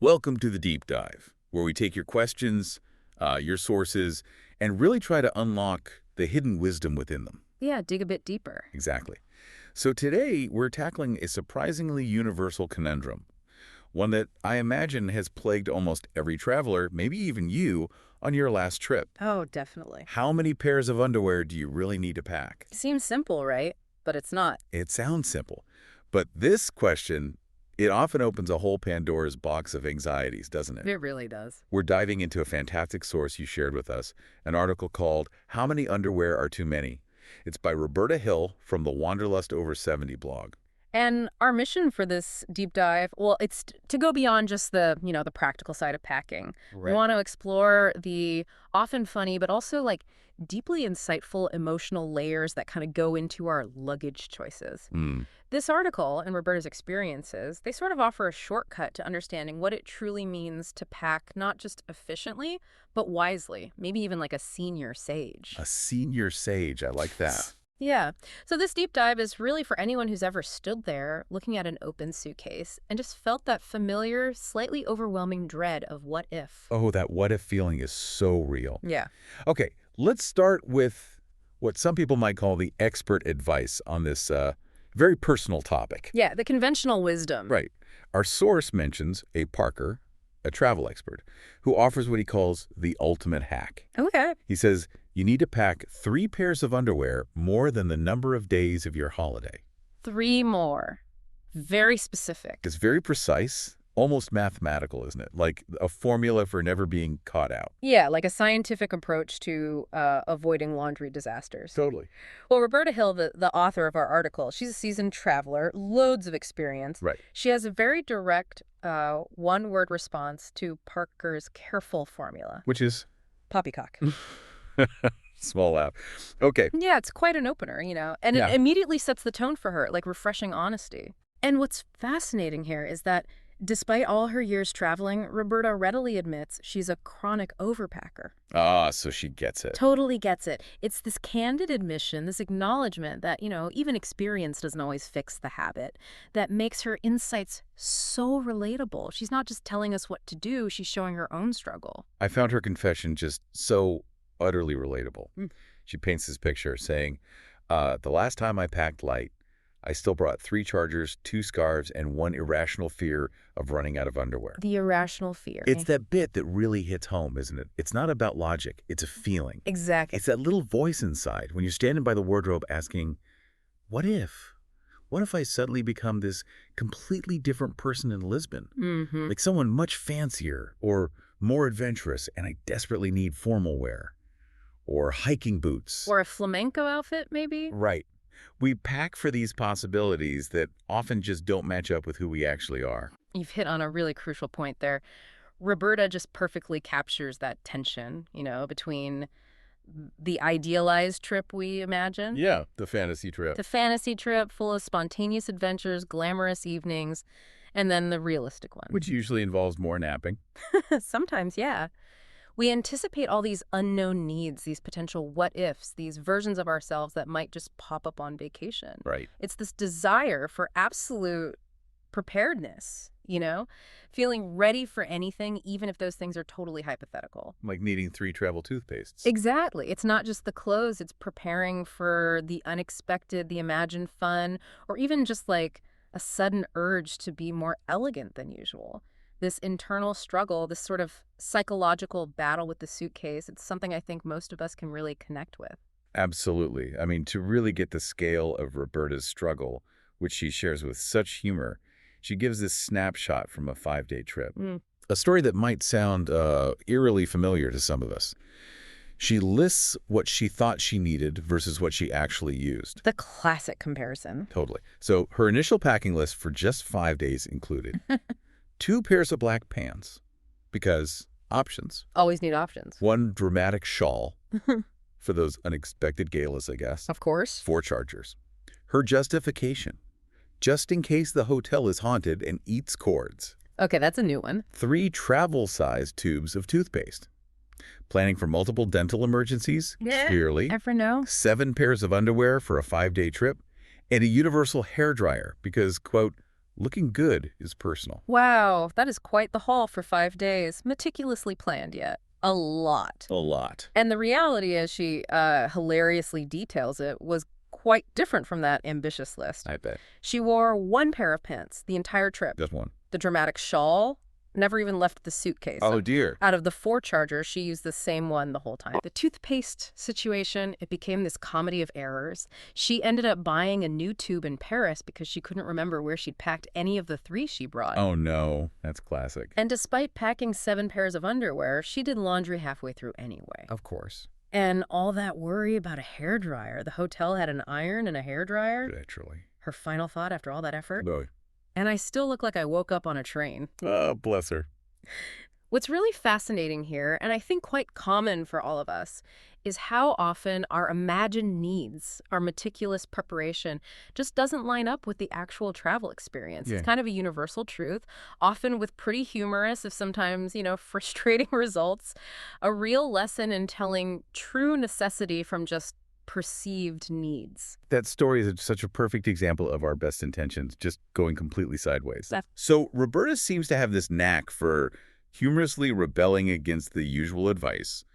Welcome to the Deep Dive, where we take your questions, your sources, and really try to unlock the hidden wisdom within them. Yeah, dig a bit deeper. Exactly. So today, we're tackling a surprisingly universal conundrum, one that I imagine has plagued almost every traveler, maybe even you, on your last trip. Oh, definitely. How many pairs of underwear do you really need to pack? Seems simple, right? But it's not. It sounds simple, but this question, it often opens a whole Pandora's box of anxieties, doesn't it? It really does. We're diving into a fantastic source you shared with us, an article called How Many Underwear Are Too Many? It's by Roberta Hill from the Wanderlust Over 70 blog. And our mission for this deep dive, well, it's to go beyond just the practical side of packing. Right. We want to explore the often funny, but also deeply insightful emotional layers that kind of go into our luggage choices. This article and Roberta's experiences, they sort of offer a shortcut to understanding what it truly means to pack not just efficiently, but wisely, maybe even like a senior sage. A senior sage, I like that. Yeah. So this deep dive is really for anyone who's ever stood there looking at an open suitcase and just felt that familiar, slightly overwhelming dread of what if. Oh, that what if feeling is so real. Yeah. Okay, let's start with what some people might call the expert advice on this very personal topic. Yeah, the conventional wisdom. Right. Our source mentions a Parker, a travel expert, who offers what he calls the ultimate hack. Okay. He says, you need to pack 3 pairs of underwear more than the number of days of your holiday. 3 more. Very specific. It's very precise, almost mathematical, isn't it? Like a formula for never being caught out. Yeah, like a scientific approach to avoiding laundry disasters. Totally. Well, Roberta Hill, the author of our article, she's a seasoned traveler, loads of experience. Right. She has a very direct one-word response to Parker's careful formula. Which is? Poppycock. Small laugh. Okay. Yeah, it's quite an opener, and Yeah. it immediately sets the tone for her, like refreshing honesty. And what's fascinating here is that despite all her years traveling, Roberta readily admits she's a chronic overpacker. Ah, so she gets it. Totally gets it. It's this candid admission, this acknowledgement that, even experience doesn't always fix the habit, that makes her insights so relatable. She's not just telling us what to do, she's showing her own struggle. I found her confession just so utterly relatable. She paints this picture saying, the last time I packed light, I still brought 3 chargers, 2 scarves, and 1 irrational fear of running out of underwear. The irrational fear. It's that bit that really hits home, isn't it? It's not about logic. It's a feeling. Exactly. It's that little voice inside when you're standing by the wardrobe asking, what if? What if I suddenly become this completely different person in Lisbon? Mm-hmm. Like someone much fancier or more adventurous, and I desperately need formal wear. Or hiking boots. Or a flamenco outfit, maybe? Right. We pack for these possibilities that often just don't match up with who we actually are. You've hit on a really crucial point there. Roberta just perfectly captures that tension, between the idealized trip we imagine. Yeah, the fantasy trip. The fantasy trip full of spontaneous adventures, glamorous evenings, and then the realistic one. Which usually involves more napping. Sometimes, yeah. We anticipate all these unknown needs, these potential what-ifs, these versions of ourselves that might just pop up on vacation. Right. It's this desire for absolute preparedness, feeling ready for anything, even if those things are totally hypothetical. Like needing 3 travel toothpastes. Exactly. It's not just the clothes. It's preparing for the unexpected, the imagined fun, or even just like a sudden urge to be more elegant than usual. This internal struggle, this sort of psychological battle with the suitcase, it's something I think most of us can really connect with. Absolutely. I mean, to really get the scale of Roberta's struggle, which she shares with such humor, she gives this snapshot from a 5-day trip. A story that might sound eerily familiar to some of us. She lists what she thought she needed versus what she actually used. The classic comparison. Totally. So her initial packing list for just 5 days included 2 pairs of black pants, because options. Always need options. 1 dramatic shawl, for those unexpected galas, I guess. Of course. 4 chargers. Her justification, just in case the hotel is haunted and eats cords. Okay, that's a new one. 3 travel-sized tubes of toothpaste. Planning for multiple dental emergencies, clearly. Ever know? 7 pairs of underwear for a 5-day trip. And a universal hairdryer because, quote, Looking good is personal. Wow, that is quite the haul for 5 days. Meticulously planned yet. A lot. A lot. And the reality, as she hilariously details it, was quite different from that ambitious list. I bet. She wore one pair of pants the entire trip. Just one. The dramatic shawl never even left the suitcase. Oh, dear. Out of the 4 chargers, she used the same one the whole time. The toothpaste situation, it became this comedy of errors. She ended up buying a new tube in Paris because she couldn't remember where she'd packed any of the 3 she brought. Oh, no. That's classic. And despite packing 7 pairs of underwear, she did laundry halfway through anyway. Of course. And all that worry about a hairdryer. The hotel had an iron and a hairdryer. Literally. Her final thought after all that effort. No. And I still look like I woke up on a train. Oh, bless her. What's really fascinating here, and I think quite common for all of us, is how often our imagined needs, our meticulous preparation, just doesn't line up with the actual travel experience. Yeah. It's kind of a universal truth, often with pretty humorous, if sometimes, frustrating results. A real lesson in telling true necessity from just perceived needs. That story is such a perfect example of our best intentions just going completely sideways. That's So Roberta seems to have this knack for humorously rebelling against the usual advice.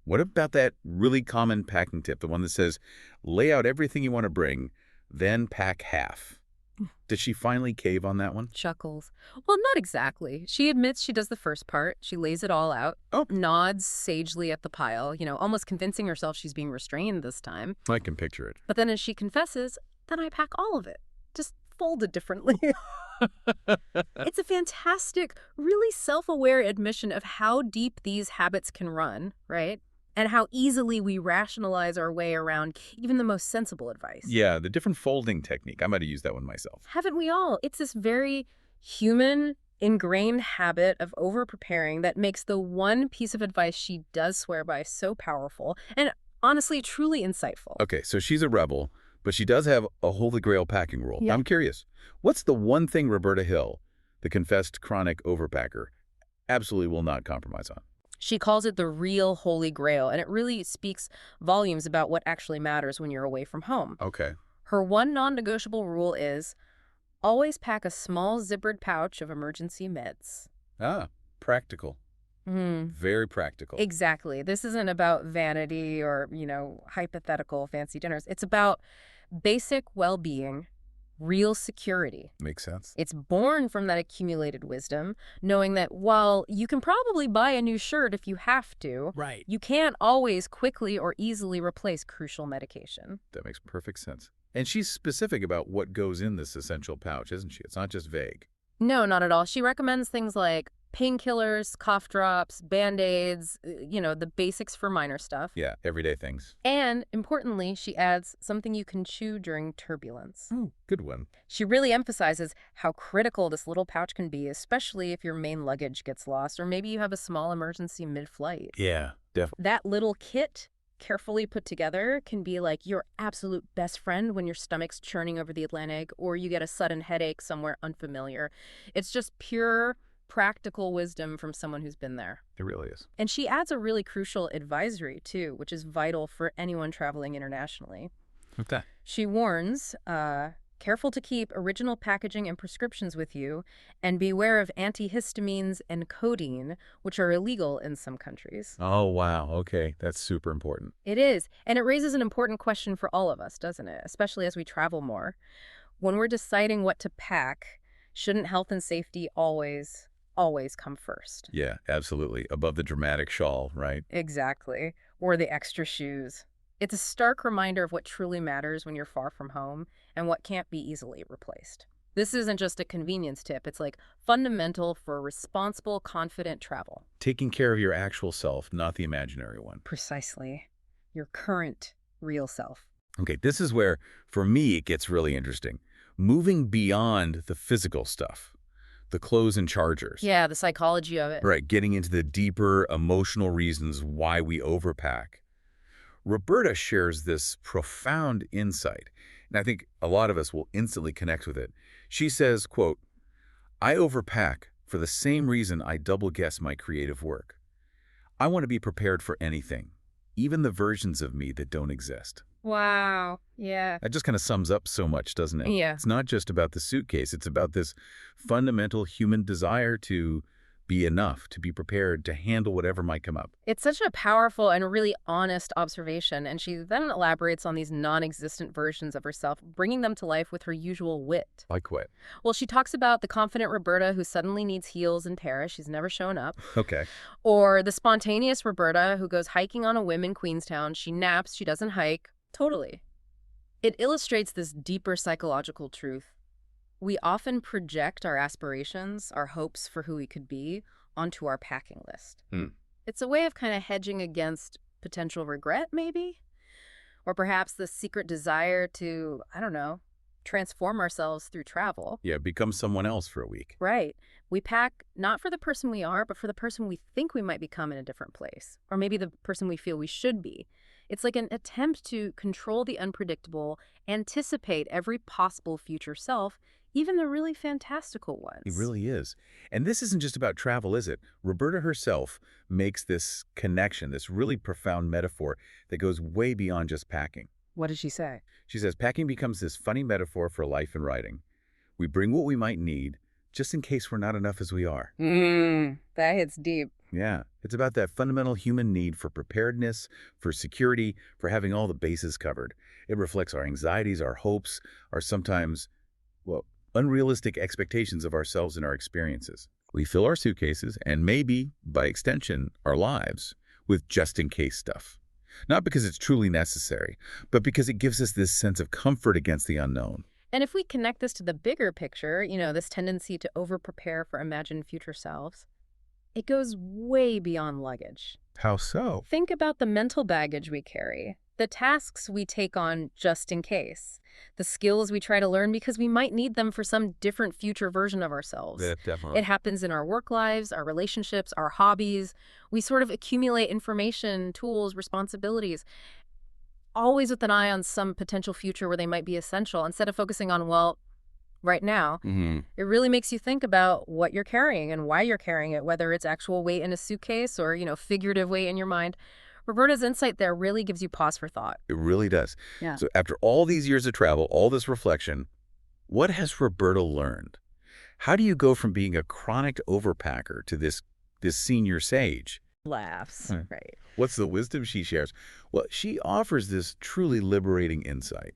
What about that really common packing tip, the one that says, lay out everything you want to bring, then pack half? Did she finally cave on that one? Chuckles. Well, not exactly. She admits she does the first part. She lays it all out. Oh. Nods sagely at the pile, almost convincing herself she's being restrained this time. I can picture it. But then as she confesses, then I pack all of it, just folded differently. It's a fantastic, really self-aware admission of how deep these habits can run, right? And how easily we rationalize our way around even the most sensible advice. Yeah, the different folding technique. I might have used that one myself. Haven't we all? It's this very human, ingrained habit of over-preparing that makes the one piece of advice she does swear by so powerful and honestly, truly insightful. Okay, so she's a rebel, but she does have a holy grail packing rule. Yeah. I'm curious, what's the one thing Roberta Hill, the confessed chronic overpacker, absolutely will not compromise on? She calls it the real holy grail, and it really speaks volumes about what actually matters when you're away from home. Okay. Her one non-negotiable rule is always pack a small zippered pouch of emergency meds. Ah, practical. Very practical. Exactly. This isn't about vanity or, hypothetical fancy dinners. It's about basic well-being, real security. Makes sense. It's born from that accumulated wisdom, knowing that while you can probably buy a new shirt if you have to, Right. you can't always quickly or easily replace crucial medication. That makes perfect sense. And she's specific about what goes in this essential pouch, isn't she? It's not just vague. No, not at all. She recommends things like painkillers, cough drops, Band-Aids, the basics for minor stuff. Yeah, everyday things. And importantly, she adds something you can chew during turbulence. Oh, good one. She really emphasizes how critical this little pouch can be, especially if your main luggage gets lost or maybe you have a small emergency mid-flight. Yeah, definitely. That little kit, carefully put together, can be like your absolute best friend when your stomach's churning over the Atlantic or you get a sudden headache somewhere unfamiliar. It's just pure practical wisdom from someone who's been there. It really is. And she adds a really crucial advisory, too, which is vital for anyone traveling internationally. What's that? She warns, careful to keep original packaging and prescriptions with you, and beware of antihistamines and codeine, which are illegal in some countries. Oh, wow. Okay, that's super important. It is, and it raises an important question for all of us, doesn't it? Especially as we travel more. When we're deciding what to pack, shouldn't health and safety always come first? Yeah, absolutely. Above the dramatic shawl, right? Exactly. Or the extra shoes. It's a stark reminder of what truly matters when you're far from home and what can't be easily replaced. This isn't just a convenience tip. It's like fundamental for responsible, confident travel. Taking care of your actual self, not the imaginary one. Precisely. Your current, real self. Okay, this is where, for me, it gets really interesting. Moving beyond the physical stuff. The clothes and chargers. Yeah, the psychology of it. Right, getting into the deeper emotional reasons why we overpack. Roberta shares this profound insight, and I think a lot of us will instantly connect with it. She says, quote, I overpack for the same reason I double-guess my creative work. I want to be prepared for anything, even the versions of me that don't exist. Wow. Yeah. That just kind of sums up so much, doesn't it? Yeah. It's not just about the suitcase. It's about this fundamental human desire to be enough, to be prepared, to handle whatever might come up. It's such a powerful and really honest observation, and she then elaborates on these non-existent versions of herself, bringing them to life with her usual wit. Like what? Well, she talks about the confident Roberta who suddenly needs heels in Paris. She's never shown up. Okay. Or the spontaneous Roberta who goes hiking on a whim in Queenstown. She naps, she doesn't hike. Totally. It illustrates this deeper psychological truth. We often project our aspirations, our hopes for who we could be, onto our packing list. It's a way of kind of hedging against potential regret, maybe? Or perhaps the secret desire to, I don't know, transform ourselves through travel. Yeah, become someone else for a week. Right. We pack not for the person we are, but for the person we think we might become in a different place. Or maybe the person we feel we should be. It's like an attempt to control the unpredictable, anticipate every possible future self, even the really fantastical ones. It really is. And this isn't just about travel, is it? Roberta herself makes this connection, this really profound metaphor that goes way beyond just packing. What did she say? She says, packing becomes this funny metaphor for life and writing. We bring what we might need, just in case we're not enough as we are. That hits deep. Yeah, it's about that fundamental human need for preparedness, for security, for having all the bases covered. It reflects our anxieties, our hopes, our sometimes, well, unrealistic expectations of ourselves and our experiences. We fill our suitcases, and maybe, by extension, our lives, with just-in-case stuff. Not because it's truly necessary, but because it gives us this sense of comfort against the unknown. And if we connect this to the bigger picture, this tendency to over-prepare for imagined future selves, it goes way beyond luggage. How so? Think about the mental baggage we carry, the tasks we take on just in case, the skills we try to learn because we might need them for some different future version of ourselves. Yeah, definitely. It happens in our work lives, our relationships, our hobbies. We sort of accumulate information, tools, responsibilities, always with an eye on some potential future where they might be essential, instead of focusing on, well, right now. It really makes you think about what you're carrying and why you're carrying it, whether it's actual weight in a suitcase or, figurative weight in your mind. Roberta's insight there really gives you pause for thought. It really does. Yeah. So after all these years of travel, all this reflection, what has Roberta learned? How do you go from being a chronic overpacker to this senior sage? Laughs, right. What's the wisdom she shares? Well, she offers this truly liberating insight.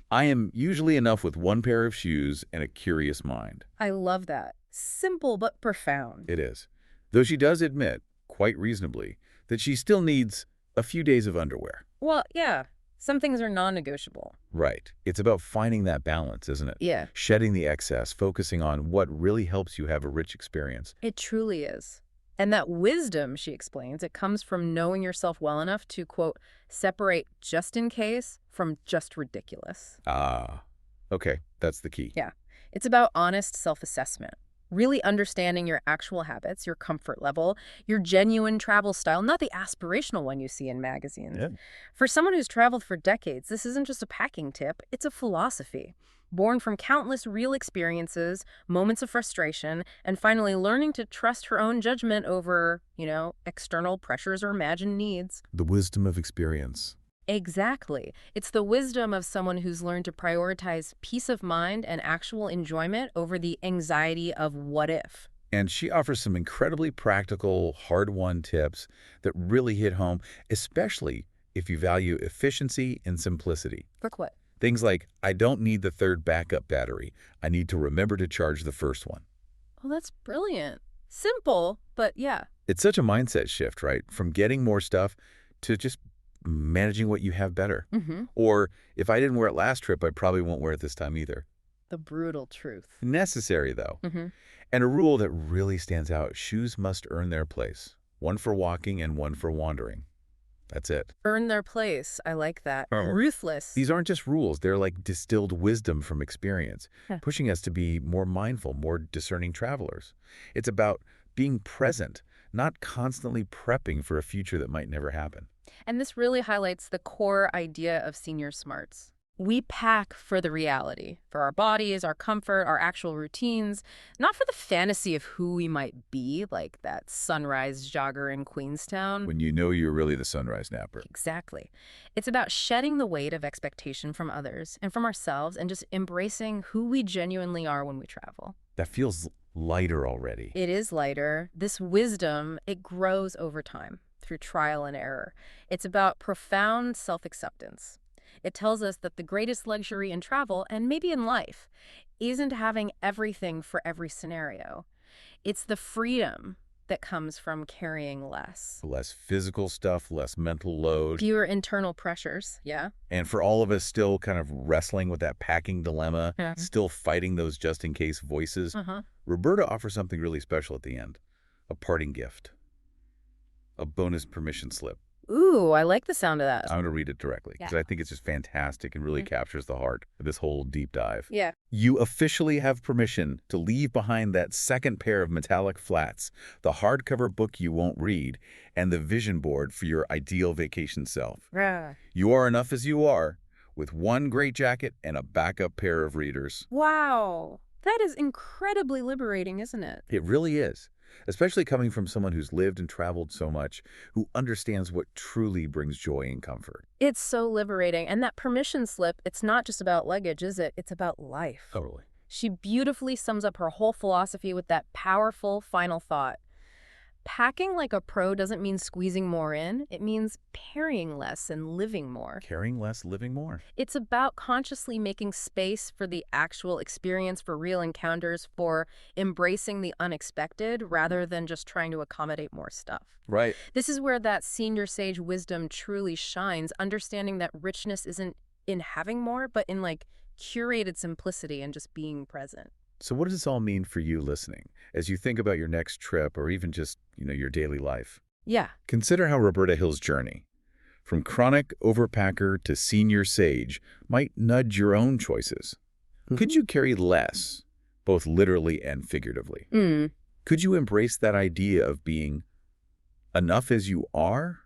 I am usually enough with one pair of shoes and a curious mind. I love that. Simple but profound. It is. Though she does admit, quite reasonably, that she still needs a few days of underwear. Well, yeah. Some things are non-negotiable. Right. It's about finding that balance, isn't it? Yeah. Shedding the excess, focusing on what really helps you have a rich experience. It truly is. And that wisdom, she explains, it comes from knowing yourself well enough to, quote, separate just in case from just ridiculous. Ah, okay. That's the key. Yeah. It's about honest self-assessment, really understanding your actual habits, your comfort level, your genuine travel style, not the aspirational one you see in magazines. Yeah. For someone who's traveled for decades, this isn't just a packing tip, it's a philosophy. Born from countless real experiences, moments of frustration, and finally learning to trust her own judgment over, external pressures or imagined needs. The wisdom of experience. Exactly. It's the wisdom of someone who's learned to prioritize peace of mind and actual enjoyment over the anxiety of what if. And she offers some incredibly practical, hard-won tips that really hit home, especially if you value efficiency and simplicity. Like what? Things like, I don't need the third backup battery. I need to remember to charge the first one. Oh, that's brilliant. Simple, but yeah. It's such a mindset shift, right? From getting more stuff to just managing what you have better. Or, if I didn't wear it last trip, I probably won't wear it this time either. The brutal truth. Necessary, though. And a rule that really stands out, shoes must earn their place. One for walking and one for wandering. That's it. Earn their place. I like that. Ruthless. These aren't just rules. They're like distilled wisdom from experience, pushing us to be more mindful, more discerning travelers. It's about being present, not constantly prepping for a future that might never happen. And this really highlights the core idea of senior smarts. We pack for the reality, for our bodies, our comfort, our actual routines, not for the fantasy of who we might be, like that sunrise jogger in Queenstown. When you know you're really the sunrise napper. Exactly. It's about shedding the weight of expectation from others and from ourselves and just embracing who we genuinely are when we travel. That feels lighter already. It is lighter. This wisdom, it grows over time through trial and error. It's about profound self-acceptance. It tells us that the greatest luxury in travel, and maybe in life, isn't having everything for every scenario. It's the freedom that comes from carrying less. Less physical stuff, less mental load. Fewer internal pressures, yeah. And for all of us still kind of wrestling with that packing dilemma, still fighting those just-in-case voices, Roberta offers something really special at the end. A parting gift. A bonus permission slip. Ooh, I like the sound of that. I'm going to read it directly because I think it's just fantastic and really captures the heart of this whole deep dive. Yeah. You officially have permission to leave behind that second pair of metallic flats, the hardcover book you won't read, and the vision board for your ideal vacation self. You are enough as you are, with one great jacket and a backup pair of readers. Wow. That is incredibly liberating, isn't it? It really is. Especially coming from someone who's lived and traveled so much, who understands what truly brings joy and comfort. It's so liberating. And that permission slip, it's not just about luggage, is it? It's about life. Totally. She beautifully sums up her whole philosophy with that powerful final thought. Packing like a pro doesn't mean squeezing more in. It means carrying less and living more. Carrying less, living more. It's about consciously making space for the actual experience, for real encounters, for embracing the unexpected rather than just trying to accommodate more stuff. Right. This is where that senior sage wisdom truly shines, understanding that richness isn't in having more, but in like curated simplicity and just being present. So what does this all mean for you listening as you think about your next trip or even just, your daily life? Yeah. Consider how Roberta Hill's journey, from chronic overpacker to senior sage, might nudge your own choices. Could you carry less, both literally and figuratively? Could you embrace that idea of being enough as you are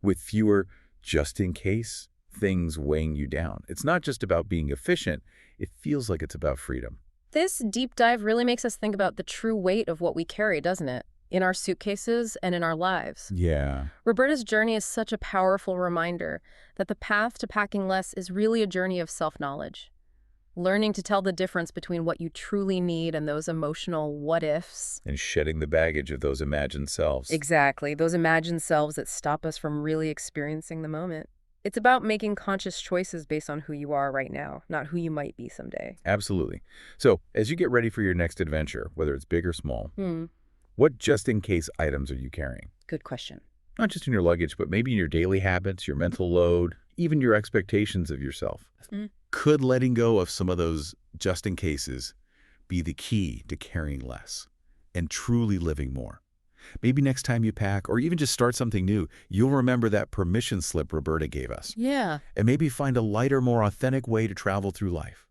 with fewer just-in-case things weighing you down? It's not just about being efficient. It feels like it's about freedom. This deep dive really makes us think about the true weight of what we carry, doesn't it? In our suitcases and in our lives. Yeah. Roberta's journey is such a powerful reminder that the path to packing less is really a journey of self-knowledge. Learning to tell the difference between what you truly need and those emotional what-ifs. And shedding the baggage of those imagined selves. Exactly. Those imagined selves that stop us from really experiencing the moment. It's about making conscious choices based on who you are right now, not who you might be someday. Absolutely. So, as you get ready for your next adventure, whether it's big or small, what just-in-case items are you carrying? Good question. Not just in your luggage, but maybe in your daily habits, your mental load, even your expectations of yourself. Could letting go of some of those just-in-cases be the key to carrying less and truly living more? Maybe next time you pack, or even just start something new, you'll remember that permission slip Roberta gave us. Yeah. And maybe find a lighter, more authentic way to travel through life.